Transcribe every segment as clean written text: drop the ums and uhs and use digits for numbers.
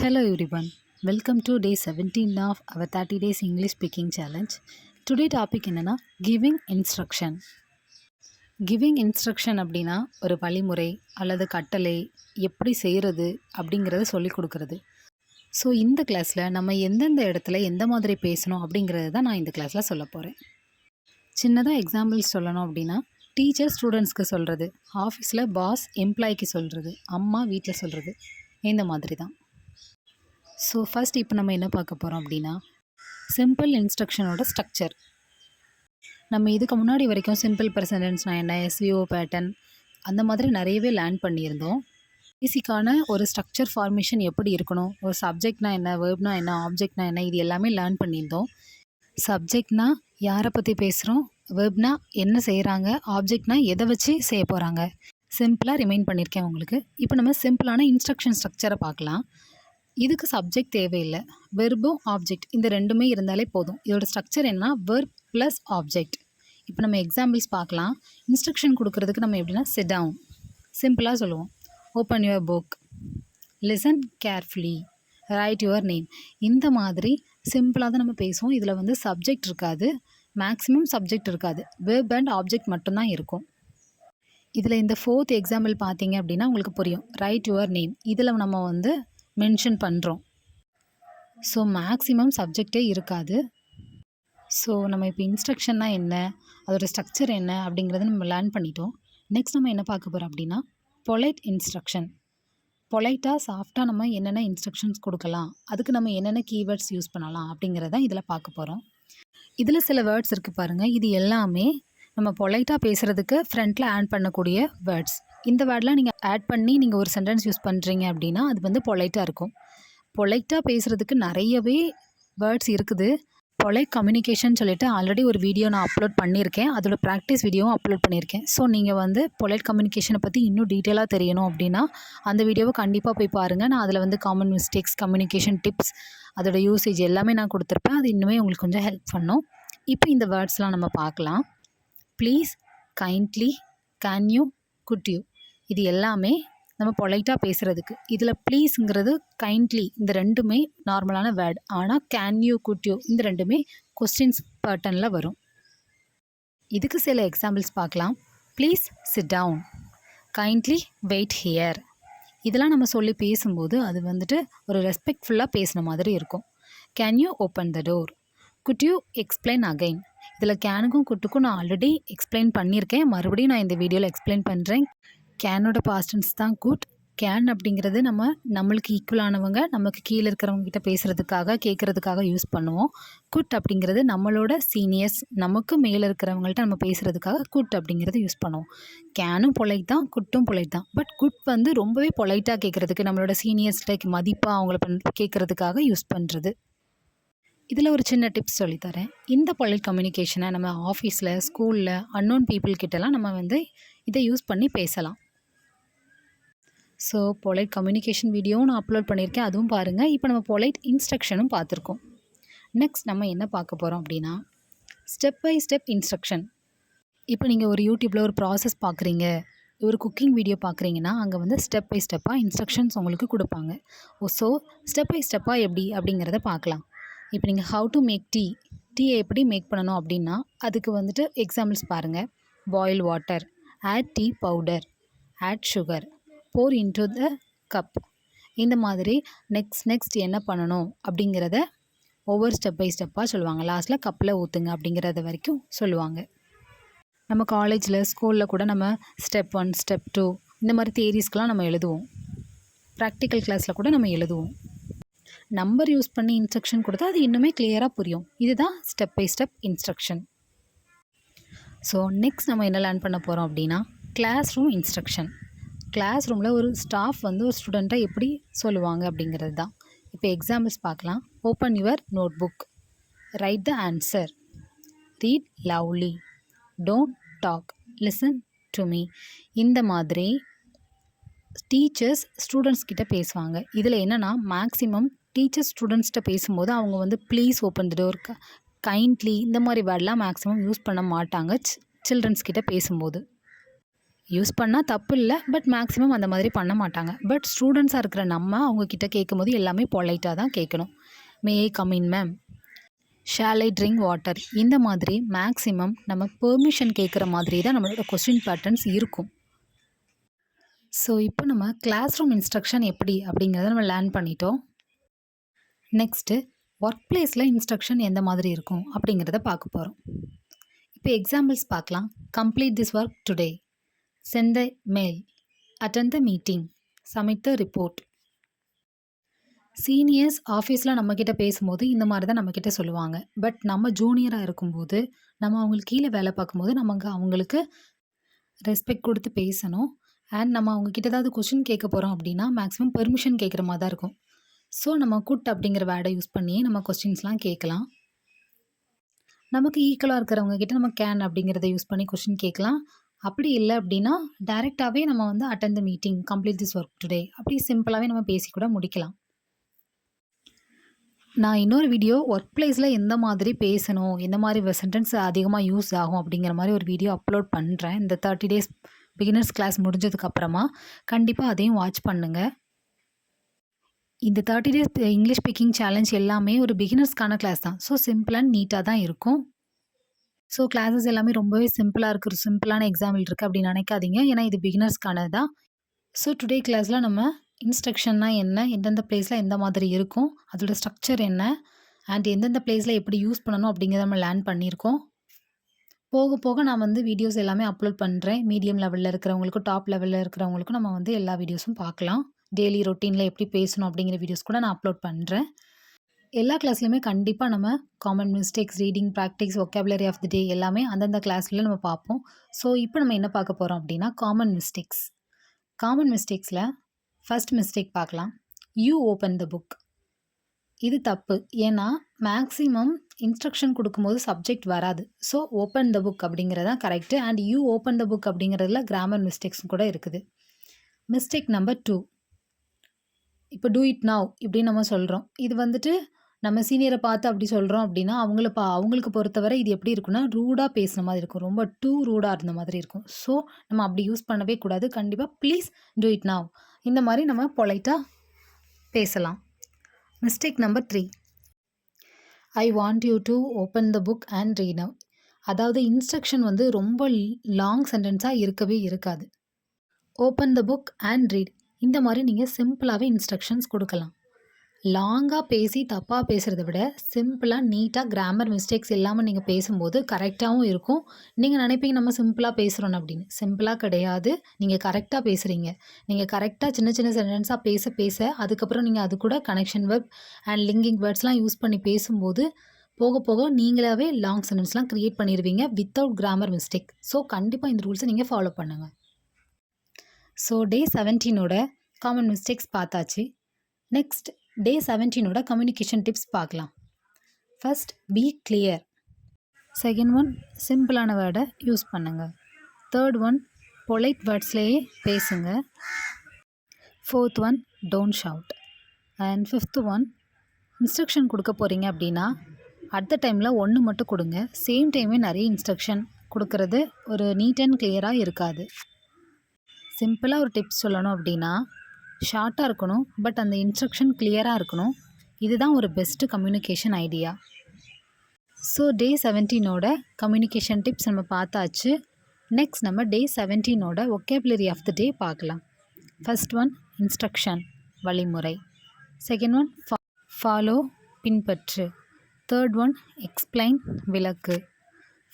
Hello everyone, welcome to day 17 of our 30 days English speaking challenge. Today topic என்னன்னா giving instruction. Giving instruction அப்படின்னா ஒரு வழிமுறை அல்லது கட்டளை எப்படி செய்கிறது அப்படிங்கிறத சொல்லி கொடுக்கறது. ஸோ இந்த கிளாஸில் நம்ம எந்தெந்த இடத்துல எந்த மாதிரி பேசணும் அப்படிங்கிறது தான் நான் இந்த கிளாஸில் சொல்ல போகிறேன். சின்னதாக எக்ஸாம்பிள்ஸ் சொல்லணும் அப்படின்னா டீச்சர் ஸ்டூடெண்ட்ஸ்க்கு சொல்கிறது, ஆஃபீஸில் பாஸ் எம்ப்ளாய்க்கு சொல்கிறது, அம்மா வீட்டில் சொல்கிறது, இந்த மாதிரி தான். ஸோ ஃபஸ்ட் இப்போ நம்ம என்ன பார்க்க போகிறோம் அப்படின்னா சிம்பிள் இன்ஸ்ட்ரக்ஷனோட ஸ்ட்ரக்சர். நம்ம இதுக்கு முன்னாடி வரைக்கும் சிம்பிள் ப்ரெசன்டென்ஸ்னா என்ன, எஸ்விஓ பேட்டர்ன் அந்த மாதிரி நிறையவே லேர்ன் பண்ணியிருந்தோம். பேசிக்கான ஒரு ஸ்ட்ரக்சர் ஃபார்மேஷன் எப்படி இருக்கணும், ஒரு சப்ஜெக்ட்னா என்ன, வேர்ப்னா என்ன, ஆப்ஜெக்ட்னா என்ன, இது எல்லாமே லேர்ன் பண்ணியிருந்தோம். சப்ஜெக்ட்னா யாரை பற்றி பேசுகிறோம், வேர்ப்னா என்ன செய்கிறாங்க, ஆப்ஜெக்ட்னா எதை வச்சு செய்ய போகிறாங்க, சிம்பிளாக ரிமைண்ட் பண்ணியிருக்கேன் உங்களுக்கு. இப்போ நம்ம சிம்பிளான இன்ஸ்ட்ரக்ஷன் ஸ்ட்ரக்சரை பார்க்கலாம். இதுக்கு சப்ஜெக்ட் தேவையில்லை, வெர்பும் ஆப்ஜெக்ட் இந்த ரெண்டுமே இருந்தாலே போதும். இதோட ஸ்ட்ரக்சர் என்ன, வெர்ப் ப்ளஸ் ஆப்ஜெக்ட். இப்போ நம்ம எக்ஸாம்பிள்ஸ் பார்க்கலாம். இன்ஸ்ட்ரக்ஷன் கொடுக்கறதுக்கு நம்ம எப்படின்னா சிட் டவுன் சிம்பிளாக சொல்லுவோம், open your book, listen carefully, right your name. இந்த மாதிரி சிம்பிளாக தான் நம்ம பேசுவோம். இதில் வந்து சப்ஜெக்ட் இருக்காது, மேக்ஸிமம் சப்ஜெக்ட் இருக்காது, வெர்ப் அண்ட் ஆப்ஜெக்ட் மட்டும்தான் இருக்கும். இதில் இந்த ஃபோர்த் எக்ஸாம்பிள் பார்த்தீங்க அப்படின்னா உங்களுக்கு புரியும். ரைட் யுவர் நேம் இதில் நம்ம வந்து மென்ஷன் பண்ணுறோம். ஸோ மேக்ஸிமம் சப்ஜெக்டே இருக்காது. ஸோ நம்ம இப்போ இன்ஸ்ட்ரக்ஷன்னா என்ன, அதோட ஸ்ட்ரக்சர் என்ன அப்படிங்கிறத நம்ம லேர்ன் பண்ணிட்டோம். நெக்ஸ்ட் நம்ம என்ன பார்க்க போகிறோம் அப்படின்னா பொலைட் இன்ஸ்ட்ரக்ஷன். பொலைட்டாக சாஃப்டாக நம்ம என்னென்ன இன்ஸ்ட்ரக்ஷன்ஸ் கொடுக்கலாம், அதுக்கு நம்ம என்னென்ன கீவேர்ட்ஸ் யூஸ் பண்ணலாம் அப்படிங்கிறத இதில் பார்க்க போகிறோம். இதில் சில வேர்ட்ஸ் இருக்குது பாருங்கள். இது எல்லாமே நம்ம பொலைட்டாக பேசுகிறதுக்கு ஃப்ரண்ட்டில் ஆட் பண்ணக்கூடிய வேர்ட்ஸ். இந்த வேர்டெலாம் நீங்கள் ஆட் பண்ணி நீங்கள் ஒரு சென்டென்ஸ் யூஸ் பண்ணுறீங்க அப்படின்னா அது வந்து பொலைட்டாக இருக்கும். பொலைட்டாக பேசுகிறதுக்கு நிறையவே வேர்ட்ஸ் இருக்குது. பொலைட் கம்யூனிகேஷன் சொல்லிட்டு ஆல்ரெடி ஒரு வீடியோ நான் அப்லோட் பண்ணியிருக்கேன், அதோட ப்ராக்டிஸ் வீடியோவும் அப்லோட் பண்ணியிருக்கேன். ஸோ நீங்கள் வந்து பொலைட் கம்யூனிகேஷனை பற்றி இன்னும் டீட்டெயிலாக தெரியணும் அப்படின்னா அந்த வீடியோவை கண்டிப்பாக போய் பாருங்கள். நான் அதில் வந்து காமன் மிஸ்டேக்ஸ், கம்யூனிகேஷன் டிப்ஸ், அதோட யூசேஜ் எல்லாமே நான் கொடுத்துருப்பேன். அது இன்னுமே உங்களுக்கு கொஞ்சம் ஹெல்ப் பண்ணும். இப்போ இந்த வேர்ட்ஸ்லாம் நம்ம பார்க்கலாம். Please, kindly, can you, good you, இது எல்லாமே நம்ம பொலைட்டாக பேசுகிறதுக்கு. இதில் ப்ளீஸுங்கிறது, கைண்ட்லி இந்த ரெண்டுமே நார்மலான வேர்ட். ஆனால் கேன் யூ, குட் யூ இந்த ரெண்டுமே கொஸ்டின்ஸ் பேட்டர்னில் வரும். இதுக்கு சில எக்ஸாம்பிள்ஸ் பார்க்கலாம். Please sit down, kindly wait here. இதெல்லாம் நம்ம சொல்லி பேசும்போது அது வந்துட்டு ஒரு ரெஸ்பெக்ட்ஃபுல்லாக பேசின மாதிரி இருக்கும். Can you open the door, good you explain again. இதில் கேனுக்கும் குட்டுக்கும் நான் ஆல்ரெடி எக்ஸ்பிளைன் பண்ணியிருக்கேன், மறுபடியும் நான் இந்த வீடியோவில் எக்ஸ்பிளைன் பண்ணுறேன். கேனோட பாஸ்டன்ஸ் தான் குட். கேன் அப்படிங்கிறது நம்மளுக்கு ஈக்குவலானவங்க, நமக்கு கீழே இருக்கிறவங்க கிட்ட பேசுகிறதுக்காக, கேட்குறதுக்காக யூஸ் பண்ணுவோம். குட் அப்படிங்கிறது நம்மளோட சீனியர்ஸ், நமக்கு மேலே இருக்கிறவங்கள்ட்ட நம்ம பேசுகிறதுக்காக குட் அப்படிங்கிறது யூஸ் பண்ணுவோம். கேனும் பொலைட் தான், குட்டும் பொலைட் தான். பட் குட் வந்து ரொம்பவே பொலைட்டாக கேட்குறதுக்கு, நம்மளோட சீனியர்ஸ்கிட்ட மதிப்பாக அவங்கள கேட்குறதுக்காக யூஸ் பண்ணுறது. இதில் ஒரு சின்ன டிப்ஸ் சொல்லித்தரேன். இந்த பொலைட் கம்யூனிகேஷனை நம்ம ஆஃபீஸில், ஸ்கூலில், அன்னோன் பீப்புள் கிட்டலாம் நம்ம வந்து இதை யூஸ் பண்ணி பேசலாம். ஸோ பொலைட் கம்யூனிகேஷன் வீடியோவும் நான் அப்லோட் பண்ணியிருக்கேன், அதுவும் பாருங்கள். இப்போ நம்ம பொலைட் இன்ஸ்ட்ரக்ஷனும் பார்த்துருக்கோம். நெக்ஸ்ட் நம்ம என்ன பார்க்க போகிறோம் அப்படின்னா ஸ்டெப் பை ஸ்டெப் இன்ஸ்ட்ரக்ஷன். இப்போ நீங்கள் ஒரு யூடியூப்பில் ஒரு ப்ராசஸ் பார்க்குறீங்க, ஒரு குக்கிங் வீடியோ பார்க்குறீங்கன்னா அங்கே வந்து ஸ்டெப் பை ஸ்டெப்பாக இன்ஸ்ட்ரக்ஷன்ஸ் உங்களுக்கு கொடுப்பாங்க. ஸோ ஸ்டெப் பை ஸ்டெப்பாக எப்படி அப்படிங்கிறத பார்க்கலாம். இப்போ நீங்கள் ஹவு டு மேக் டீயை எப்படி மேக் பண்ணணும் அப்படின்னா அதுக்கு வந்துட்டு எக்ஸாம்பிள்ஸ் பாருங்கள். Boil water, add tea powder, add sugar, pour into the cup. இந்த மாதிரி நெக்ஸ்ட் என்ன பண்ணணும் அப்படிங்கிறத ஒவ்வொரு ஸ்டெப் பை ஸ்டெப்பாக சொல்லுவாங்க. லாஸ்ட்டில் கப்பில் ஊற்றுங்க அப்படிங்கிறத வரைக்கும் சொல்லுவாங்க. நம்ம காலேஜில், ஸ்கூலில் கூட நம்ம ஸ்டெப் 1, ஸ்டெப் 2 இந்த மாதிரி தியரிஸ்க்கெலாம் நம்ம எழுதுவோம். ப்ராக்டிக்கல் கிளாஸில் கூட நம்ம எழுதுவோம். நம்பர் யூஸ் பண்ணி இன்ஸ்ட்ரக்ஷன் கொடுத்தா அது இன்னுமே கிளியராக புரியும். இதுதான் step by step instruction. So next நம்ம என்ன லேர்ன் பண்ண போகிறோம் அப்படின்னா கிளாஸ் ரூம் இன்ஸ்ட்ரக்ஷன். கிளாஸ் ரூமில் ஒரு ஸ்டாஃப் வந்து ஒரு ஸ்டூடெண்ட்டை எப்படி சொல்லுவாங்க அப்படிங்கிறது தான். இப்போ எக்ஸாம்பிள்ஸ் பார்க்கலாம். Open your notebook, write the answer, read lovely, don't talk, listen to me. இந்த மாதிரி டீச்சர்ஸ் ஸ்டூடெண்ட்ஸ் கிட்ட பேசுவாங்க. இதில் என்னென்னா மேக்ஸிமம் டீச்சர்ஸ் ஸ்டூடெண்ட்ஸ்கிட்ட பேசும்போது அவங்க வந்து please open the door, kindly இந்த மாதிரி வேர்டெலாம் மேக்ஸிமம் யூஸ் பண்ண மாட்டாங்க சில்ட்ரன்ஸ் கிட்ட பேசும்போது. யூஸ் பண்ணால் தப்பு இல்லை, பட் மேக்ஸிமம் அந்த மாதிரி பண்ண மாட்டாங்க. பட் ஸ்டூடெண்ட்ஸாக இருக்கிற நம்ம அவங்கக்கிட்ட கேட்கும்போது எல்லாமே பொலைட்டாக தான் கேட்கணும். May I come in ma'am, shall I drink water, இந்த மாதிரி மேக்ஸிமம் நம்ம பெர்மிஷன் கேட்குற மாதிரி தான் நம்மளோட கொஸ்டின் பேட்டர்ன்ஸ் இருக்கும். ஸோ இப்போ நம்ம கிளாஸ் ரூம் இன்ஸ்ட்ரக்ஷன் எப்படி அப்படிங்கிறத நம்ம லேர்ன் பண்ணிட்டோம். நெக்ஸ்ட்டு ஒர்க் பிளேஸில் இன்ஸ்ட்ரக்ஷன் எந்த மாதிரி இருக்கும் அப்படிங்கிறத பார்க்க போகிறோம். இப்போ எக்ஸாம்பிள்ஸ் பார்க்கலாம். Complete this work today, send the mail, attend the meeting, submit the report. Seniors ஆஃபீஸில் நம்மக்கிட்ட பேசும்போது இந்த மாதிரி தான் நம்மக்கிட்ட சொல்லுவாங்க. பட் நம்ம ஜூனியராக இருக்கும்போது, நம்ம அவங்களுக்கு கீழே வேலை பார்க்கும்போது அவங்களுக்கு ரெஸ்பெக்ட் கொடுத்து பேசணும். அண்ட் நம்ம அவங்கக்கிட்ட ஏதாவது கொஷின் கேட்க போகிறோம் அப்படின்னா மேக்ஸிமம் பெர்மிஷன் கேட்குற மாதிரி தான் இருக்கும். ஸோ நம்ம குட் அப்படிங்கிற வேர்டை யூஸ் பண்ணி நம்ம கொஸ்டின்ஸ்லாம் கேட்கலாம். நமக்கு ஈக்குவலாக இருக்கிறவங்க கிட்ட நம்ம கேன் அப்படிங்கிறத யூஸ் பண்ணி கொஷின் கேட்கலாம். அப்படி இல்லை அப்படின்னா டைரெக்டாகவே நம்ம வந்து attend the meeting, complete this work today, அப்படி சிம்பிளாகவே நம்ம பேசி கூட முடிக்கலாம். நான் இன்னொரு வீடியோ ஒர்க் பிளேஸில் எந்த மாதிரி பேசணும், எந்த மாதிரி சென்டென்ஸ் அதிகமாக யூஸ் ஆகும் அப்படிங்கிற மாதிரி ஒரு வீடியோ அப்லோட் பண்ணுறேன். இந்த 30 days பிகினர்ஸ் கிளாஸ் முடிஞ்சதுக்கப்புறமா கண்டிப்பாக அதையும் வாட்ச் பண்ணுங்கள். இந்த 30 days இங்கிலீஷ் ஸ்பீக்கிங் சேலஞ்ச் எல்லாமே ஒரு பிகினர்ஸ்க்கான கிளாஸ் தான். ஸோ சிம்பிள் அண்ட் நீட்டாக தான் இருக்கும். ஸோ கிளாஸஸ் எல்லாமே ரொம்பவே சிம்பிளாக இருக்குது, சிம்பிளான எக்ஸாம்பிள் இருக்குது அப்படின்னு நினைக்காதீங்க. ஏன்னா இது பிகினர்ஸ்க்கானது தான். ஸோ டுடே கிளாஸில் நம்ம இன்ஸ்ட்ரக்ஷன்னா என்ன, எந்தெந்த பிளேஸில் எந்த மாதிரி இருக்கும், அதோட ஸ்ட்ரக்சர் என்ன, அண்ட் எந்தெந்த பிளேஸில் எப்படி யூஸ் பண்ணணும் அப்படிங்கிறத நம்ம லேர்ன் பண்ணியிருக்கோம். போக போக நான் வந்து வீடியோஸ் எல்லாமே அப்லோட் பண்ணுறேன். மீடியம் லெவலில் இருக்கிறவங்களுக்கும் டாப் லெவலில் இருக்கிறவங்களுக்கும் நம்ம வந்து எல்லா வீடியோஸும் பார்க்கலாம். டெய்லி ரொட்டீனில் எப்படி பேசணும் அப்படிங்கிற வீடியோஸ் கூட நான் அப்லோட் பண்ணுறேன். எல்லா கிளாஸ்லையுமே கண்டிப்பாக நம்ம common mistakes, reading practice, vocabulary of the day எல்லாமே அந்தந்த கிளாஸில் நம்ம பார்ப்போம். ஸோ இப்போ நம்ம என்ன பார்க்க போகிறோம் அப்படின்னா காமன் மிஸ்டேக்ஸ். காமன் மிஸ்டேக்ஸில் ஃபர்ஸ்ட் மிஸ்டேக் பார்க்கலாம். You open the book. இது தப்பு. ஏன்னா மேக்ஸிமம் இன்ஸ்ட்ரக்ஷன் கொடுக்கும்போது சப்ஜெக்ட் வராது. ஸோ ஓப்பன் த புக் அப்படிங்கிறதான் correct. And you open the book அப்படிங்கிறதுல கிராமர் மிஸ்டேக்ஸ் கூட இருக்குது. மிஸ்டேக் நம்பர் 2, இப்போ டூ இட் நவ் இப்படின்னு நம்ம சொல்கிறோம். இது வந்துட்டு நம்ம சீனியரை பார்த்து அப்படி சொல்கிறோம் அப்படின்னா அவங்களுக்கு பொறுத்தவரை இது எப்படி இருக்குன்னா ரூடாக பேசுன மாதிரி இருக்கும், ரொம்ப டூ ரூடாக இருந்த மாதிரி இருக்கும். ஸோ நம்ம அப்படி யூஸ் பண்ணவே கூடாது. கண்டிப்பாக ப்ளீஸ் டூ இட் நவ் இந்த மாதிரி நம்ம பொலைட்டாக பேசலாம். Mistake number 3, I want you to open the book and read now. அதாவது இன்ஸ்ட்ரக்ஷன் வந்து ரொம்ப லாங் சென்டென்ஸாக இருக்கவே இருக்காது. Open the book and read இந்த மாதிரி நீங்கள் சிம்பிளாகவே இன்ஸ்ட்ரக்ஷன்ஸ் கொடுக்கலாம். லாங்காக பேசி தப்பாக பேசுகிறத விட சிம்பிளாக நீட்டாக கிராமர் மிஸ்டேக்ஸ் இல்லாமல் நீங்கள் பேசும்போது கரெக்டாகவும் இருக்கும். நீங்கள் நினைப்பீங்க நம்ம சிம்பிளாக பேசுகிறோன்னு அப்படின்னு. சிம்பிளாக கிடையாது, நீங்கள் கரெக்டாக பேசுகிறீங்க. நீங்கள் கரெக்டாக சின்ன சின்ன சென்டென்ஸாக பேச அதுக்கப்புறம் நீங்கள் அது கூட கனெக்ஷன் வெர்ப் அண்ட் லிங்கிங் வேர்ட்ஸ்லாம் யூஸ் பண்ணி பேசும்போது போக போக நீங்களாகவே லாங் சென்டென்ஸ்லாம் க்ரியேட் பண்ணிடுவீங்க வித்தவுட் கிராமர் மிஸ்டேக். ஸோ கண்டிப்பாக இந்த ரூல்ஸை நீங்கள் ஃபாலோ பண்ணுங்கள். ஸோ டே 17ஓட காமன் மிஸ்டேக்ஸ் பார்த்தாச்சு. நெக்ஸ்ட் டே 17ஓட கம்யூனிகேஷன் டிப்ஸ் பார்க்கலாம். First be clear. Second one சிம்பிளான வேர்டை யூஸ் பண்ணுங்கள். தேர்ட் ஒன் பொலைட் வேர்ட்ஸ்லேயே பேசுங்க. Fourth one don't shout. And fifth one instruction கொடுக்க போகிறீங்க அப்படின்னா அட் த டைமில் ஒன்று மட்டும் கொடுங்க. சேம் டைமே நிறைய இன்ஸ்ட்ரக்ஷன் கொடுக்கறது ஒரு நீட் அண்ட் கிளியராக இருக்காது. சிம்பிளாக ஒரு டிப்ஸ் சொல்லணும் அப்படின்னா ஷார்ட்டாக இருக்கணும், பட் அந்த இன்ஸ்ட்ரக்ஷன் கிளியராக இருக்கணும். இதுதான் ஒரு best communication idea. So day 17ஓட கம்யூனிகேஷன் டிப்ஸ் நம்ம பார்த்தாச்சு. நெக்ஸ்ட் நம்ம டே 17ஓட ஒக்காபுலரி ஆஃப் த டே பார்க்கலாம். ஃபர்ஸ்ட் ஒன் இன்ஸ்ட்ரக்ஷன், வழிமுறை. செகண்ட் ஒன் ஃபாலோ, பின்பற்று. தேர்ட் ஒன் எக்ஸ்பிளைன், விளக்கு.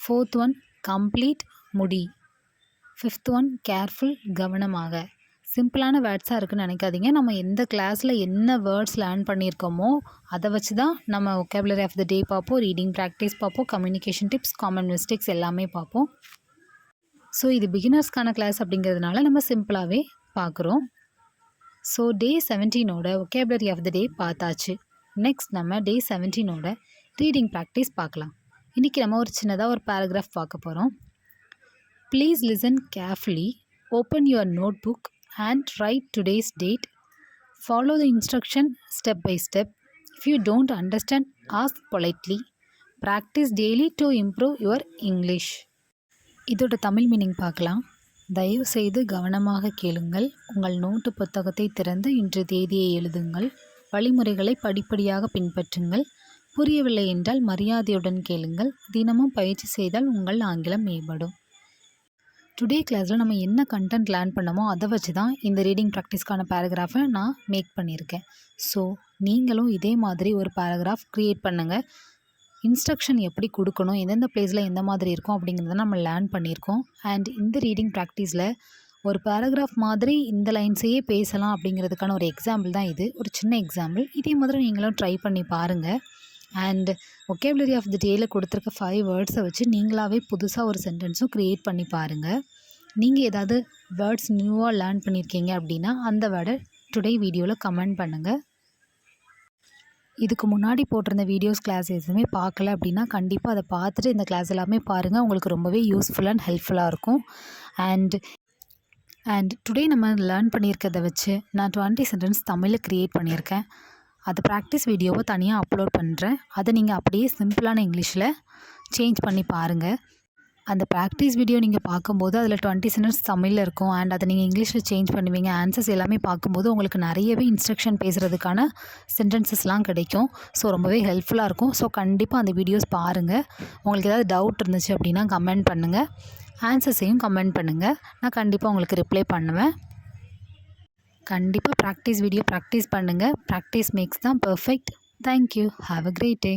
ஃபோர்த் ஒன் கம்ப்ளீட், முடி. ஃபிஃப்த் ஒன் கேர்ஃபுல், கவனமாக. சிம்பிளான வேர்ட்ஸாக இருக்குதுன்னு நினைக்காதீங்க. நம்ம எந்த கிளாஸில் என்ன வேர்ட்ஸ் லேர்ன் பண்ணியிருக்கோமோ அதை வச்சு தான் நம்ம ஒக்காபுலரி ஆஃப் த டே பார்ப்போம், ரீடிங் ப்ராக்டிஸ் பார்ப்போம், கம்யூனிகேஷன் டிப்ஸ், காமன் மிஸ்டேக்ஸ் எல்லாமே பார்ப்போம். ஸோ இது பிகினர்ஸ்க்கான கிளாஸ் அப்படிங்கிறதுனால நம்ம சிம்பிளாகவே பார்க்குறோம். ஸோ டே 17ஓட ஒக்காபுலரி ஆஃப் த டே பார்த்தாச்சு. நெக்ஸ்ட் நம்ம டே 17ஓட ரீடிங் ப்ராக்டிஸ் பார்க்கலாம். இன்றைக்கி நம்ம ஒரு சின்னதாக ஒரு பேராகிராஃப் பார்க்க போகிறோம். Please listen carefully, open your notebook and write today's date. Follow the instruction step by step. If you don't understand, ask politely. Practice daily to improve your English. இதோட Tamil meaning பார்க்கலாம். தயவுசெய்து கவனமாக கேளுங்கள். உங்கள் note புத்தகத்தை திறந்து இன்று தேதியை எழுதுங்கள். வழிமுறைகளை படிப்படியாக பின்பற்றுங்கள். புரியவில்லை என்றால் மரியாதையுடன் கேளுங்கள். தினமும் பயிற்சி செய்தால் உங்கள் ஆங்கிலம் மேம்படும். டுடே கிளாஸில் நம்ம என்ன கண்டென்ட் லேர்ன் பண்ணமோ அதை வச்சு தான் இந்த ரீடிங் ப்ராக்டிஸ்க்கான பேராகிராஃபை நான் மேக் பண்ணியிருக்கேன். ஸோ நீங்களும் இதே மாதிரி ஒரு பேராகிராஃப் க்ரியேட் பண்ணுங்கள். இன்ஸ்ட்ரக்ஷன் எப்படி கொடுக்கணும், எந்தெந்த பிளேஸில் எந்த மாதிரி இருக்கும் அப்படிங்கிறத நம்ம லேர்ன் பண்ணியிருக்கோம். அண்ட் இந்த ரீடிங் ப்ராக்டிஸில் ஒரு பேராகிராஃப் மாதிரி இந்த லைன்ஸையே பேசலாம் அப்படிங்கிறதுக்கான ஒரு எக்ஸாம்பிள் தான் இது. ஒரு சின்ன எக்ஸாம்பிள். இதே மாதிரி நீங்களும் ட்ரை பண்ணி பாருங்கள். அண்ட் ஒகேபுலரி ஆஃப் தி டேயில் கொடுத்துருக்க 5 வேர்ட்ஸை வச்சு நீங்களாகவே புதுசாக ஒரு சென்டென்ஸும் க்ரியேட் பண்ணி பாருங்கள். நீங்கள் ஏதாவது வேர்ட்ஸ் நியூவாக லேர்ன் பண்ணியிருக்கீங்க அப்படின்னா அந்த வேர்டை டுடே வீடியோவில் கமெண்ட் பண்ணுங்கள். இதுக்கு முன்னாடி போட்டிருந்த வீடியோஸ் கிளாஸ் எதுவுமே பார்க்கல அப்படின்னா கண்டிப்பாக அதை பார்த்துட்டு இந்த கிளாஸ் எல்லாமே பாருங்கள். உங்களுக்கு ரொம்பவே யூஸ்ஃபுல் அண்ட் ஹெல்ப்ஃபுல்லாக இருக்கும். அண்ட் டுடே நம்ம லேர்ன் பண்ணியிருக்கிறத வச்சு நான் 20 சென்டென்ஸ் தமிழில் க்ரியேட் பண்ணியிருக்கேன். அது ப்ராக்டிஸ் வீடியோவை தனியாக அப்லோட் பண்ணுறேன். அதை நீங்கள் அப்படியே சிம்பிளான இங்கிலீஷில் சேஞ்ச் பண்ணி பாருங்கள். அந்த ப்ராக்டிஸ் வீடியோ நீங்கள் பார்க்கும்போது அதில் 20 சென்டென்ஸ் தமிழில் இருக்கும். அண்ட் அதை நீங்கள் இங்கிலீஷில் சேஞ்ச் பண்ணுவீங்க. ஆன்சர்ஸ் எல்லாமே பார்க்கும்போது உங்களுக்கு நிறையவே இன்ஸ்ட்ரக்ஷன் பேசுகிறதுக்கான சென்டென்சஸ்லாம் கிடைக்கும். ஸோ ரொம்பவே ஹெல்ப்ஃபுல்லாக இருக்கும். ஸோ கண்டிப்பாக அந்த வீடியோஸ் பாருங்கள். உங்களுக்கு ஏதாவது டவுட் இருந்துச்சு அப்படின்னா கமெண்ட் பண்ணுங்கள். ஆன்சர்ஸையும் கமெண்ட் பண்ணுங்கள். நான் கண்டிப்பாக உங்களுக்கு ரிப்ளை பண்ணுவேன். கண்டிப்பாக ப்ராக்டிஸ் வீடியோ ப்ராக்டிஸ் பண்ணுங்கள். ப்ராக்டிஸ் மேக்ஸ் தான் perfect. Thank you. Have a great day.